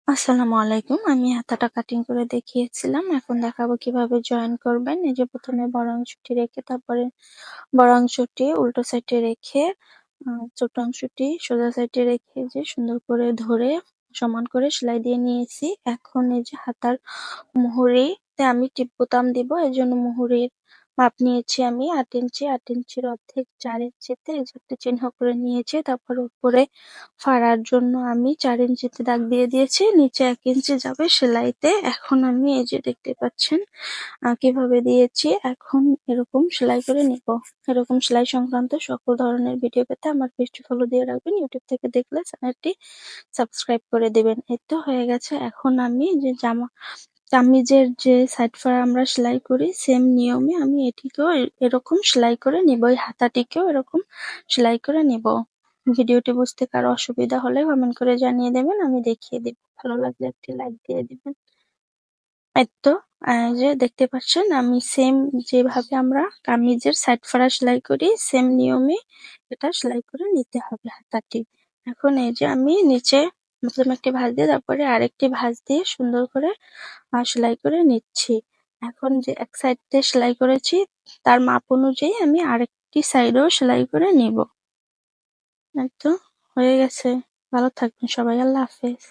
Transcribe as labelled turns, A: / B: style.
A: আসসালামু আলাইকুম। আমি হাতাটা কাটিং করে দেখিয়েছিলাম। এখন দেখাবো কিভাবে জয়েন করবেন। এই যে প্রথমে বড় অংশটি রেখে তারপরে বড় অংশটি উল্টো সাইডে রেখে ছোট অংশটি সোজা সাইডে রেখে যে সুন্দর করে ধরে সমান করে সেলাই দিয়ে নিয়েছি। এখন এই যে হাতার মুহুরিতে আমি টিপ বোতাম দিব। এজন্য মুহুরির মাপ নিয়েছি আমি ৮ ইঞ্চি। ৮ ইঞ্চির অর্ধেক ৪ ইঞ্চিতে এই যে একটা চিহ্ন করে নিয়েছি। তারপর উপরে ফাড়ার জন্য আমি ৪ ইঞ্চিতে দাগ দিয়ে দিয়েছি। নিচে ১ ইঞ্চি যাবে সেলাইতে। এখন আমি এই যে দেখতে পাচ্ছেন কিভাবে দিয়েছি। এখন এরকম সেলাই করে নিব। এরকম সেলাই সংক্রান্ত সকল ধরনের ভিডিও পেতে আমার পেজটি ফলো দিয়ে রাখবেন। ইউটিউব থেকে দেখলে চ্যানেলটি সাবস্ক্রাইব করে দিবেন। এই তো হয়ে গেছে। এখন আমি যে কামিজের যে সাইড ফাড়া আমরা সেলাই করি সেম নিয়মে আমি এটিকেও এরকম সেলাই করে নিব। এই হাতাটিকেও এরকম সেলাই করে নিব। ভিডিওটি বুঝতে কারো অসুবিধা হলে কমেন্ট করে জানিয়ে দেবেন, আমি দেখিয়ে দিব। ভালো লাগলে একটি লাইক দিয়ে দিবেন। এই তো যে দেখতে পাচ্ছেন আমি সেম যেভাবে আমরা কামিজের সাইড ফাড়া সেলাই করি সেম নিয়মে এটা সেলাই করে নিতে হবে হাতাটি। এখন এই যে আমি নিচে প্রথমে একটি ভাঁজ দিয়ে তারপরে আরেকটি ভাঁজ দিয়ে সুন্দর করে সেলাই করে নিচ্ছি। এখন যে এক সাইড দিয়ে সেলাই করেছি তার মাপ অনুযায়ী আমি আরেকটি সাইডেও সেলাই করে নিব। এই তো হয়ে গেছে। ভালো থাকবেন সবাই। আল্লাহ হাফেজ।